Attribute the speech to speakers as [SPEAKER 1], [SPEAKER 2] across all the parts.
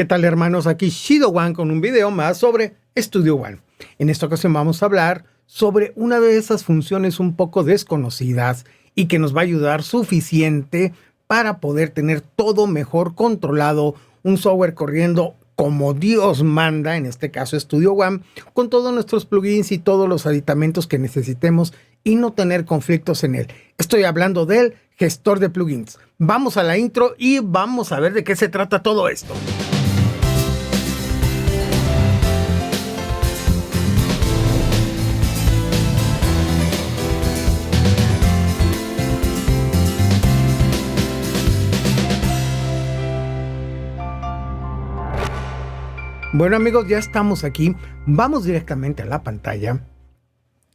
[SPEAKER 1] ¿Qué tal, hermanos? Aquí Shido One con un video más sobre Studio One. En esta ocasión vamos a hablar sobre una de esas funciones un poco desconocidas y que nos va a ayudar suficiente para poder tener todo mejor controlado, un software corriendo como Dios manda, en este caso Studio One, con todos nuestros plugins y todos los aditamentos que necesitemos y no tener conflictos en él. Estoy hablando del gestor de plugins. Vamos a la intro y vamos a ver de qué se trata todo esto. Bueno, amigos, ya estamos aquí. Vamos directamente a la pantalla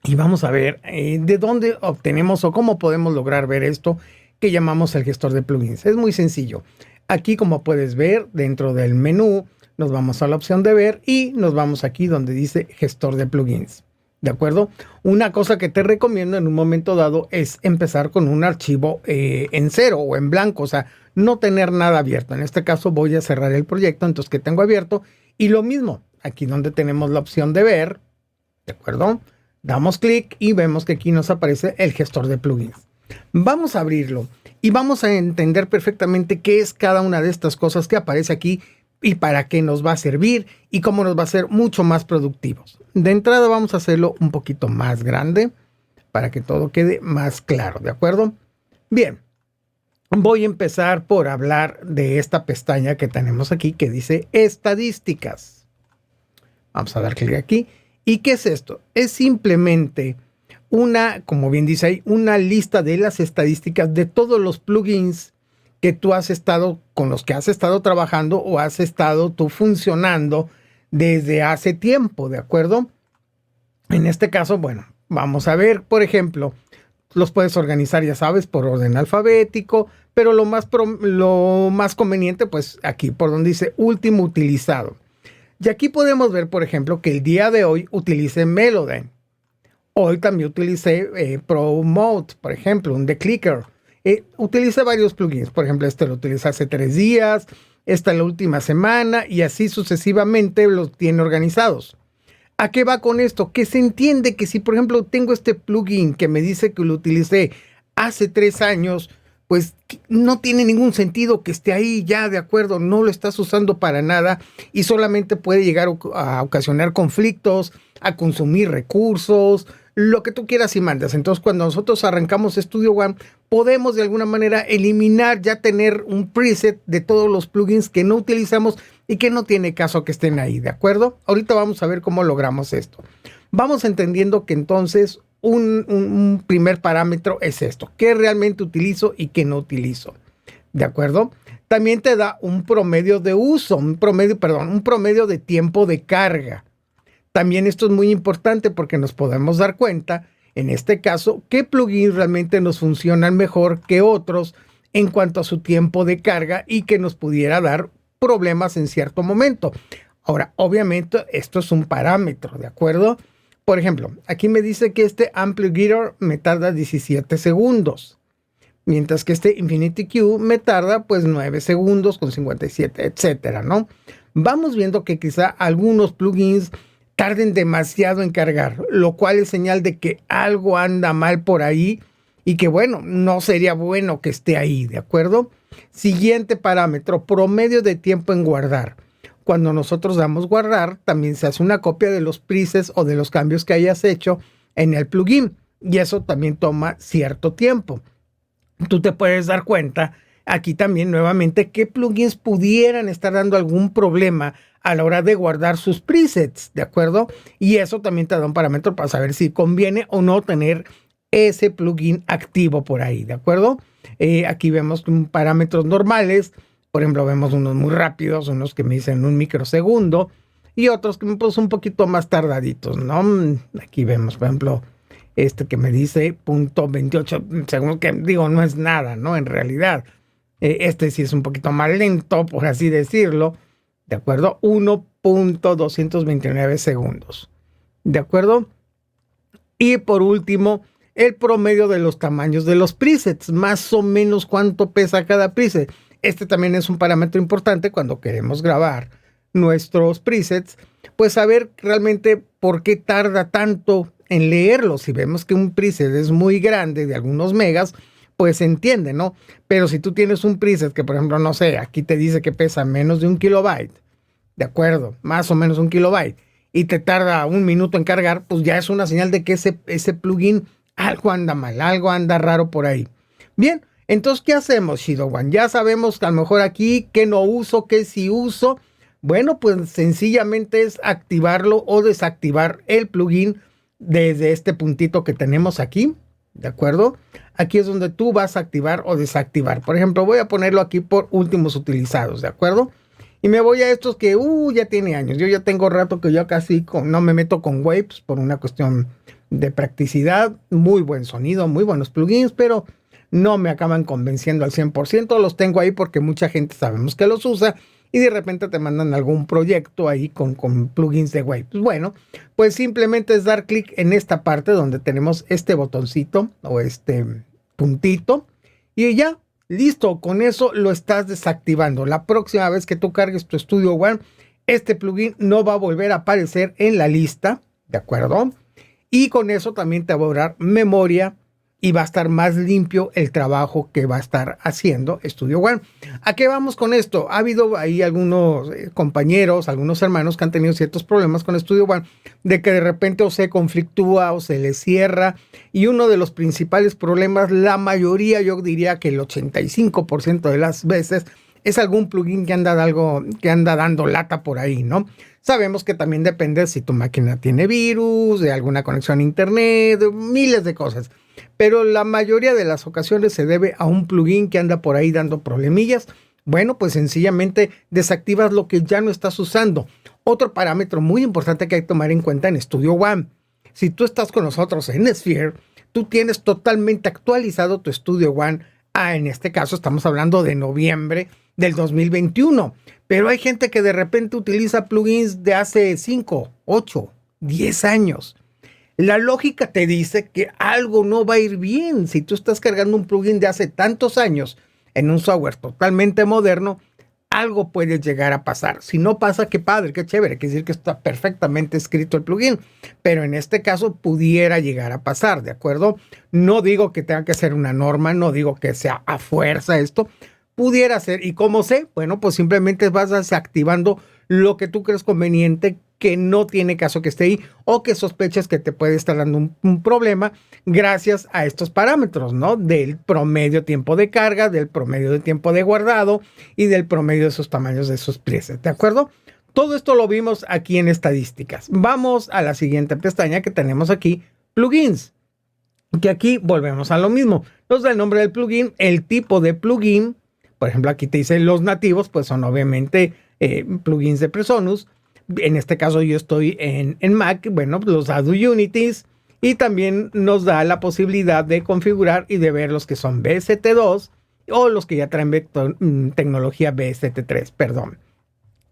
[SPEAKER 1] y vamos a ver de dónde obtenemos o cómo podemos lograr ver esto que llamamos el gestor de plugins. Es muy sencillo. Aquí, como puedes ver, dentro del menú nos vamos a la opción de ver y nos vamos aquí donde dice gestor de plugins. ¿De acuerdo? Una cosa que te recomiendo en un momento dado es empezar con un archivo en cero o en blanco, o sea, no tener nada abierto. En este caso voy a cerrar el proyecto, entonces que tengo abierto. Y lo mismo, aquí donde tenemos la opción de ver, ¿de acuerdo? Damos clic y vemos que aquí nos aparece el gestor de plugins. Vamos a abrirlo y vamos a entender perfectamente qué es cada una de estas cosas que aparece aquí y para qué nos va a servir y cómo nos va a hacer mucho más productivos. De entrada vamos a hacerlo un poquito más grande para que todo quede más claro, ¿de acuerdo? Bien. Voy a empezar por hablar de esta pestaña que tenemos aquí que dice estadísticas. Vamos a dar clic aquí. ¿Y qué es esto? Es simplemente una, como bien dice ahí, una lista de las estadísticas de todos los plugins que tú has estado, con los que has estado trabajando o has estado tú funcionando desde hace tiempo, ¿de acuerdo? En este caso, bueno, vamos a ver, por ejemplo, los puedes organizar, ya sabes, por orden alfabético, pero lo más conveniente, pues aquí por donde dice último utilizado. Y aquí podemos ver, por ejemplo, que el día de hoy utilicé Melodyne. Hoy también utilicé Promote, por ejemplo, un The Clicker. Utilicé varios plugins, por ejemplo, este lo utilicé hace 3 días, esta la última semana y así sucesivamente los tiene organizados. ¿A qué va con esto? Que se entiende que si, por ejemplo, tengo este plugin que me dice que lo utilicé hace 3 años, pues no tiene ningún sentido que esté ahí ya, de acuerdo, no lo estás usando para nada y solamente puede llegar a ocasionar conflictos, a consumir recursos, lo que tú quieras y mandas. Entonces, cuando nosotros arrancamos Studio One, podemos de alguna manera eliminar, ya tener un preset de todos los plugins que no utilizamos y que no tiene caso que estén ahí, ¿de acuerdo? Ahorita vamos a ver cómo logramos esto. Vamos entendiendo que entonces un primer parámetro es esto, qué realmente utilizo y qué no utilizo, ¿de acuerdo? También te da un promedio de uso, un promedio de tiempo de carga. También esto es muy importante porque nos podemos dar cuenta, en este caso, qué plugins realmente nos funcionan mejor que otros en cuanto a su tiempo de carga y que nos pudiera dar problemas en cierto momento. Ahora, obviamente, esto es un parámetro, ¿de acuerdo? Por ejemplo, aquí me dice que este Amplifier me tarda 17 segundos, mientras que este Infinity Q me tarda pues 9 segundos con 57, etcétera, ¿no? Vamos viendo que quizá algunos plugins tarden demasiado en cargar, lo cual es señal de que algo anda mal por ahí y que, bueno, no sería bueno que esté ahí, ¿de acuerdo? Siguiente parámetro, promedio de tiempo en guardar. Cuando nosotros damos guardar, también se hace una copia de los presets o de los cambios que hayas hecho en el plugin y eso también toma cierto tiempo. Tú te puedes dar cuenta aquí también nuevamente qué plugins pudieran estar dando algún problema a la hora de guardar sus presets, ¿de acuerdo? Y eso también te da un parámetro para saber si conviene o no tener ese plugin activo por ahí, ¿de acuerdo? Aquí vemos parámetros normales, por ejemplo, vemos unos muy rápidos, unos que me dicen un microsegundo y otros que pues un poquito más tardaditos, ¿no? Aquí vemos, por ejemplo, este que me dice .28 segundos, que digo, no es nada, ¿no? En realidad, este sí es un poquito más lento, por así decirlo, ¿de acuerdo? 1.229 segundos, ¿de acuerdo? Y por último, el promedio de los tamaños de los presets, más o menos cuánto pesa cada preset. Este también es un parámetro importante cuando queremos grabar nuestros presets, pues saber realmente por qué tarda tanto en leerlo. Si vemos que un preset es muy grande, de algunos megas, pues se entiende, ¿no? Pero si tú tienes un preset que, por ejemplo, no sé, aquí te dice que pesa menos de 1 kilobyte, de acuerdo, más o menos 1 kilobyte, y te tarda 1 minuto en cargar, pues ya es una señal de que ese plugin algo anda mal, algo anda raro por ahí. Bien, entonces, ¿qué hacemos, Shidowan? Ya sabemos que a lo mejor aquí, que no uso, que sí uso. Bueno, pues sencillamente es activarlo o desactivar el plugin desde este puntito que tenemos aquí, ¿de acuerdo? Aquí es donde tú vas a activar o desactivar. Por ejemplo, voy a ponerlo aquí por últimos utilizados, ¿de acuerdo? Y me voy a estos que ya tiene años. Yo ya tengo rato que yo casi no me meto con Waves por una cuestión de practicidad. Muy buen sonido, muy buenos plugins, pero no me acaban convenciendo al 100%. Los tengo ahí porque mucha gente sabemos que los usa y de repente te mandan algún proyecto ahí con plugins de Waves. Bueno, pues simplemente es dar clic en esta parte donde tenemos este botoncito o este puntito y ya. Listo, con eso lo estás desactivando. La próxima vez que tú cargues tu Studio One, este plugin no va a volver a aparecer en la lista, ¿de acuerdo? Y con eso también te va a ahorrar memoria y va a estar más limpio el trabajo que va a estar haciendo Studio One. ¿A qué vamos con esto? Ha habido ahí algunos compañeros, algunos hermanos que han tenido ciertos problemas con Studio One, de que de repente o se conflictúa o se les cierra. Y uno de los principales problemas, la mayoría, yo diría que el 85% de las veces, es algún plugin que anda dando lata por ahí, ¿no? Sabemos que también depende si tu máquina tiene virus, de alguna conexión a internet, de miles de cosas. Pero la mayoría de las ocasiones se debe a un plugin que anda por ahí dando problemillas. Bueno, pues sencillamente desactivas lo que ya no estás usando. Otro parámetro muy importante que hay que tomar en cuenta en Studio One. Si tú estás con nosotros en Sphere, tú tienes totalmente actualizado tu Studio One. En este caso estamos hablando de noviembre del 2021. Pero hay gente que de repente utiliza plugins de hace 5, 8, 10 años. La lógica te dice que algo no va a ir bien. Si tú estás cargando un plugin de hace tantos años en un software totalmente moderno, algo puede llegar a pasar. Si no pasa, qué padre, qué chévere. Quiere decir que está perfectamente escrito el plugin. Pero en este caso pudiera llegar a pasar, ¿de acuerdo? No digo que tenga que ser una norma, no digo que sea a fuerza esto. Pudiera ser. ¿Y cómo sé? Bueno, pues simplemente vas desactivando lo que tú crees conveniente, que no tiene caso que esté ahí o que sospechas que te puede estar dando un problema gracias a estos parámetros, ¿no? Del promedio tiempo de carga, del promedio de tiempo de guardado y del promedio de esos tamaños de esos presets, ¿de acuerdo? Todo esto lo vimos aquí en estadísticas. Vamos a la siguiente pestaña que tenemos aquí, plugins, que aquí volvemos a lo mismo. Nos da el nombre del plugin, el tipo de plugin. Por ejemplo, aquí te dice los nativos, pues son obviamente plugins de Presonus. En este caso yo estoy en Mac, bueno, los da Unities y también nos da la posibilidad de configurar y de ver los que son BST2 o los que ya traen tecnología BST3, perdón.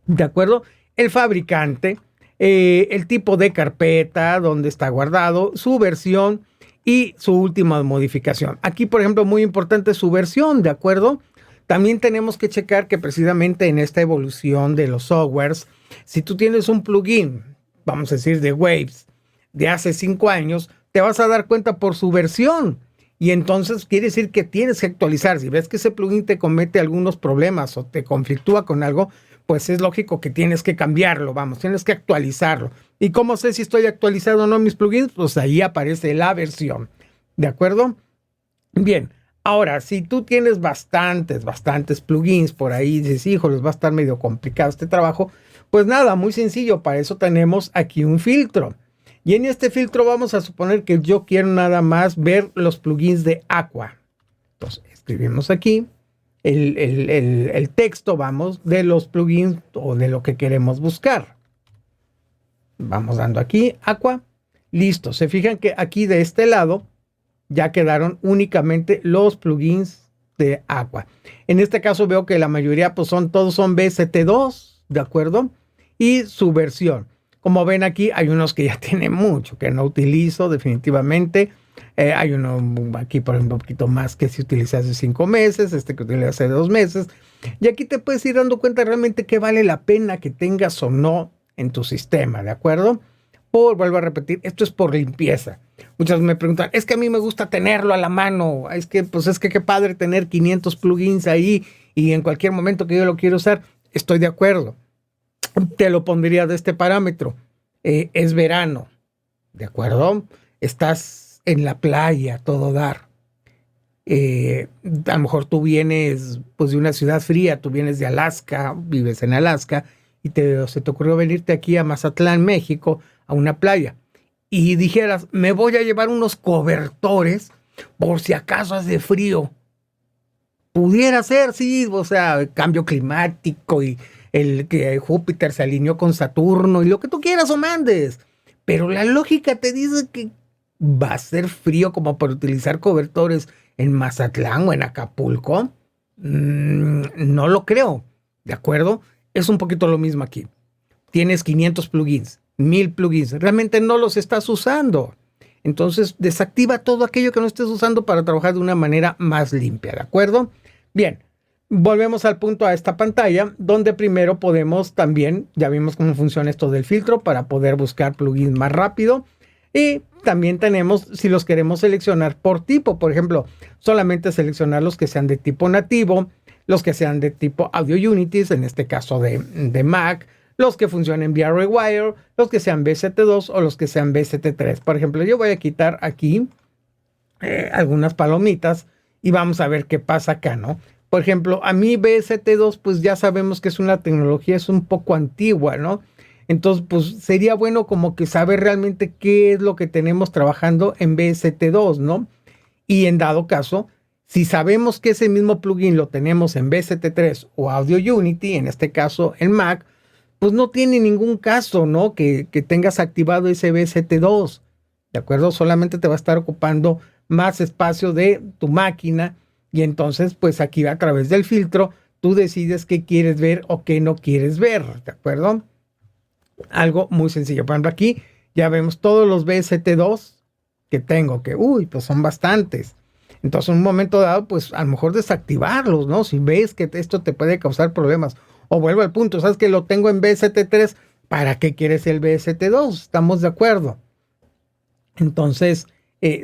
[SPEAKER 1] ¿De acuerdo? El fabricante, el tipo de carpeta, donde está guardado, su versión y su última modificación. Aquí, por ejemplo, muy importante su versión, ¿de acuerdo? También tenemos que checar que precisamente en esta evolución de los softwares, si tú tienes un plugin, vamos a decir de Waves, de hace 5 años, te vas a dar cuenta por su versión. Y entonces quiere decir que tienes que actualizar. Si ves que ese plugin te comete algunos problemas o te conflictúa con algo, pues es lógico que tienes que cambiarlo, tienes que actualizarlo. ¿Y cómo sé si estoy actualizado o no mis plugins? Pues ahí aparece la versión. ¿De acuerdo? Bien. Ahora, si tú tienes bastantes plugins por ahí, dices, hijo, les va a estar medio complicado este trabajo, pues nada, muy sencillo, para eso tenemos aquí un filtro. Y en este filtro vamos a suponer que yo quiero nada más ver los plugins de Aqua. Entonces, escribimos aquí el texto, de los plugins o de lo que queremos buscar. Vamos dando aquí, Aqua, listo. Se fijan que aquí de este lado ya quedaron únicamente los plugins de Aqua. En este caso veo que la mayoría pues todos son BST2, ¿de acuerdo? Y su versión. Como ven aquí hay unos que ya tienen mucho, que no utilizo definitivamente. Hay uno aquí, por ejemplo, un poquito más que se utiliza hace 5 meses, este que utiliza hace 2 meses. Y aquí te puedes ir dando cuenta realmente que vale la pena que tengas o no en tu sistema, ¿de acuerdo? Vuelvo a repetir, esto es por limpieza. Muchos me preguntan, es que a mí me gusta tenerlo a la mano, es que qué padre tener 500 plugins ahí y en cualquier momento que yo lo quiero usar. Estoy de acuerdo. Te lo pondría de este parámetro. Es verano, ¿de acuerdo? Estás en la playa, todo dar. A lo mejor tú vienes pues de una ciudad fría, tú vienes de Alaska, vives en Alaska y se te ocurrió venirte aquí a Mazatlán, México, a una playa y dijeras, me voy a llevar unos cobertores por si acaso hace frío. Pudiera ser, sí, o sea, cambio climático y el que Júpiter se alineó con Saturno y lo que tú quieras o mandes. Pero la lógica te dice que va a ser frío como para utilizar cobertores en Mazatlán o en Acapulco. No lo creo, ¿de acuerdo? Es un poquito lo mismo aquí. Tienes 500 plugins, 1000 plugins, realmente no los estás usando. Entonces desactiva todo aquello que no estés usando para trabajar de una manera más limpia, ¿de acuerdo? Bien, volvemos al punto a esta pantalla, donde primero podemos también, ya vimos cómo funciona esto del filtro para poder buscar plugins más rápido. Y también tenemos, si los queremos seleccionar por tipo, por ejemplo, solamente seleccionar los que sean de tipo nativo, los que sean de tipo Audio Unities, en este caso de Mac, los que funcionen vía Rewire, los que sean BST2 o los que sean BST3. Por ejemplo, yo voy a quitar aquí algunas palomitas y vamos a ver qué pasa acá, ¿no? Por ejemplo, a mí BST2, pues ya sabemos que es una tecnología, es un poco antigua, ¿no? Entonces, pues sería bueno como que saber realmente qué es lo que tenemos trabajando en BST2, ¿no? Y en dado caso, si sabemos que ese mismo plugin lo tenemos en BST3 o Audio Unity, en este caso en Mac, pues no tiene ningún caso, ¿no? Que tengas activado ese BST2, ¿de acuerdo? Solamente te va a estar ocupando más espacio de tu máquina y entonces, pues aquí a través del filtro, tú decides qué quieres ver o qué no quieres ver, ¿de acuerdo? Algo muy sencillo. Por ejemplo, aquí ya vemos todos los BST2 que tengo, que pues son bastantes. Entonces, en un momento dado, pues a lo mejor desactivarlos, ¿no? Si ves que esto te puede causar problemas. O vuelvo al punto, sabes que lo tengo en BST3, ¿para qué quieres el BST2? Estamos de acuerdo. Entonces,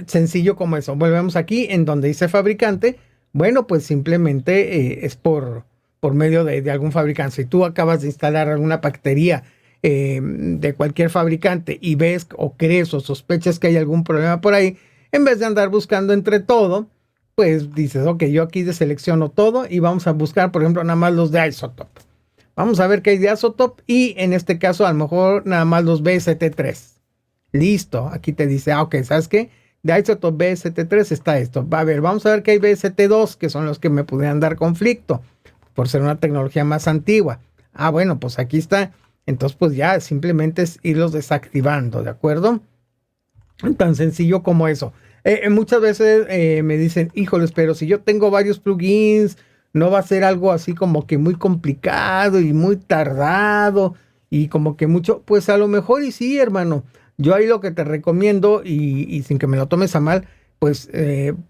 [SPEAKER 1] sencillo como eso. Volvemos aquí en donde dice fabricante. Bueno, pues simplemente es por medio de algún fabricante. Si tú acabas de instalar alguna batería de cualquier fabricante y ves o crees o sospechas que hay algún problema por ahí, en vez de andar buscando entre todo, pues dices, ok, yo aquí deselecciono todo y vamos a buscar, por ejemplo, nada más los de Isotope. Vamos a ver qué hay de Isotope y en este caso a lo mejor nada más los BST3. Listo, aquí te dice, ok, ¿sabes qué? De Isotope BST3 está esto. A ver, vamos a ver qué hay BST2, que son los que me podrían dar conflicto por ser una tecnología más antigua. Bueno, pues aquí está. Entonces, pues ya simplemente es irlos desactivando, ¿de acuerdo? Tan sencillo como eso. Muchas veces me dicen, híjoles, pero si yo tengo varios plugins, no va a ser algo así como que muy complicado y muy tardado y como que mucho, pues a lo mejor y sí, hermano. Yo ahí lo que te recomiendo y sin que me lo tomes a mal, pues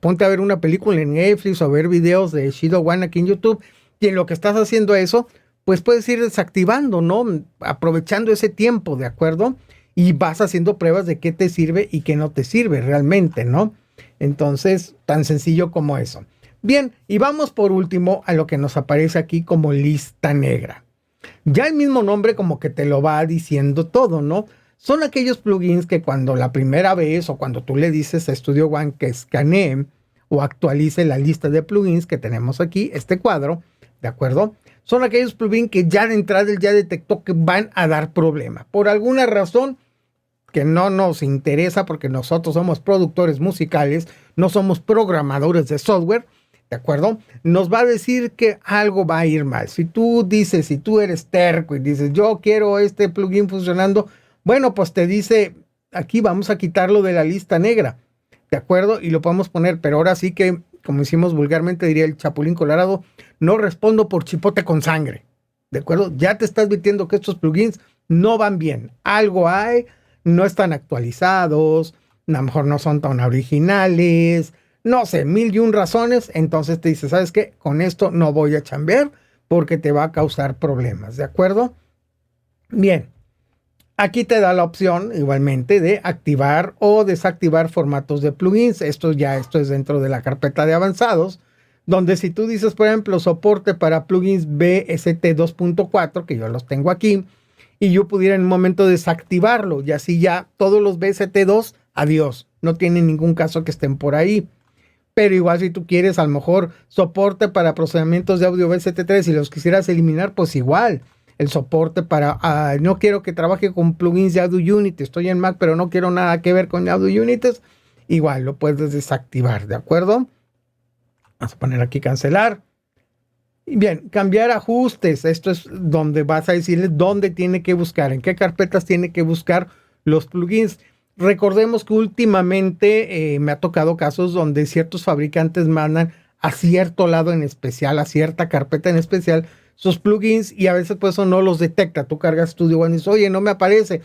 [SPEAKER 1] ponte a ver una película en Netflix o ver videos de Shido One aquí en YouTube y en lo que estás haciendo eso, pues puedes ir desactivando, ¿no? Aprovechando ese tiempo, ¿de acuerdo? Y vas haciendo pruebas de qué te sirve y qué no te sirve realmente, ¿no? Entonces, tan sencillo como eso. Bien, y vamos por último a lo que nos aparece aquí como lista negra. Ya el mismo nombre como que te lo va diciendo todo, ¿no? Son aquellos plugins que cuando la primera vez o cuando tú le dices a Studio One que escanee o actualice la lista de plugins que tenemos aquí, este cuadro, ¿de acuerdo? Son aquellos plugins que ya de entrada él ya detectó que van a dar problema. Por alguna razón que no nos interesa porque nosotros somos productores musicales, no somos programadores de software, ¿de acuerdo? Nos va a decir que algo va a ir mal. Si tú dices, si tú eres terco y dices, yo quiero este plugin funcionando, bueno, pues te dice, aquí vamos a quitarlo de la lista negra, ¿de acuerdo? Y lo podemos poner, pero ahora sí que, como decimos vulgarmente, diría el Chapulín Colorado, no respondo por chipote con sangre, ¿de acuerdo? Ya te estás advirtiendo que estos plugins no van bien. Algo hay, no están actualizados, a lo mejor no son tan originales, no sé, mil y un razones. Entonces te dice, ¿sabes qué? Con esto no voy a chambear porque te va a causar problemas, ¿de acuerdo? Bien, aquí te da la opción igualmente de activar o desactivar formatos de plugins. Esto es dentro de la carpeta de avanzados, donde si tú dices, por ejemplo, soporte para plugins BST 2.4, que yo los tengo aquí, y yo pudiera en un momento desactivarlo, y así ya todos los BST2, adiós, no tiene ningún caso que estén por ahí. Pero igual si tú quieres a lo mejor soporte para procesamientos de audio BST3 y los quisieras eliminar, pues igual. El soporte para, no quiero que trabaje con plugins de Audio Unity, estoy en Mac, pero no quiero nada que ver con Audio Unity, igual lo puedes desactivar, ¿de acuerdo? Vamos a poner aquí cancelar. Y bien, cambiar ajustes. Esto es donde vas a decirle dónde tiene que buscar, en qué carpetas tiene que buscar los plugins. Recordemos que últimamente me ha tocado casos donde ciertos fabricantes mandan a cierto lado en especial, a cierta carpeta en especial, sus plugins y a veces pues eso no los detecta. Tú cargas Studio One y dices, oye, no me aparece.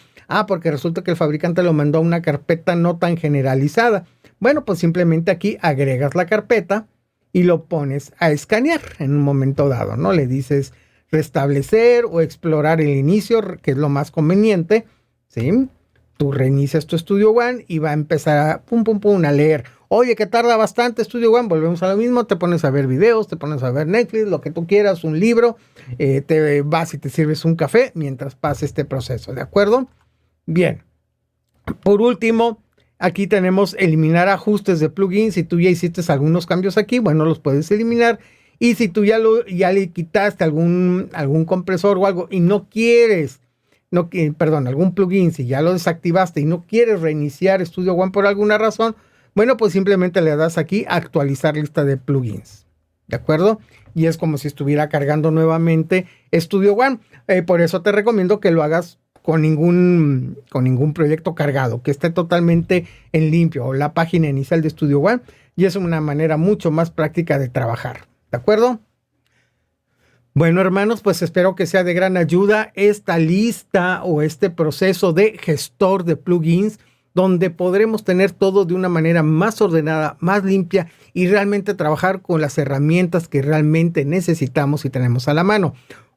[SPEAKER 1] Porque resulta que el fabricante lo mandó a una carpeta no tan generalizada. Bueno, pues simplemente aquí agregas la carpeta y lo pones a escanear en un momento dado, ¿no? Le dices restablecer o explorar el inicio, que es lo más conveniente, ¿sí? Tú reinicias tu Studio One y va a empezar a leer. Oye, que tarda bastante Studio One, volvemos a lo mismo, te pones a ver videos, te pones a ver Netflix, lo que tú quieras, un libro, te vas y te sirves un café mientras pasa este proceso, ¿de acuerdo? Bien. Por último, aquí tenemos eliminar ajustes de plugins. Si tú ya hiciste algunos cambios aquí, bueno, los puedes eliminar. Y si tú ya le quitaste algún compresor o algo y no quieres, algún plugin, si ya lo desactivaste y no quieres reiniciar Studio One por alguna razón, bueno, pues simplemente le das aquí actualizar lista de plugins. ¿De acuerdo? Y es como si estuviera cargando nuevamente Studio One. Por eso te recomiendo que lo hagas con ningún proyecto cargado, que esté totalmente en limpio, o la página inicial de Studio One, y es una manera mucho más práctica de trabajar, ¿de acuerdo? Bueno, hermanos, pues espero que sea de gran ayuda esta lista o este proceso de gestor de plugins, donde podremos tener todo de una manera más ordenada, más limpia y realmente trabajar con las herramientas que realmente necesitamos y tenemos a la mano.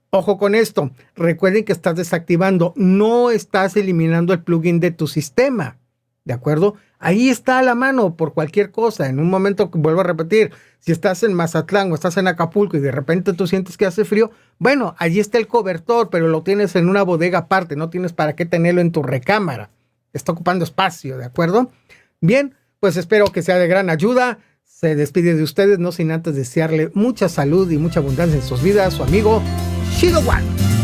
[SPEAKER 1] Ojo con esto, recuerden que estás desactivando, no estás eliminando el plugin de tu sistema, ¿de acuerdo? Ahí está a la mano por cualquier cosa. En un momento, vuelvo a repetir, si estás en Mazatlán o estás en Acapulco y de repente tú sientes que hace frío, bueno, allí está el cobertor, pero lo tienes en una bodega aparte, no tienes para qué tenerlo en tu recámara. Está ocupando espacio, ¿de acuerdo? Bien, pues espero que sea de gran ayuda. Se despide de ustedes, no sin antes desearle mucha salud y mucha abundancia en sus vidas, su amigo Shido One.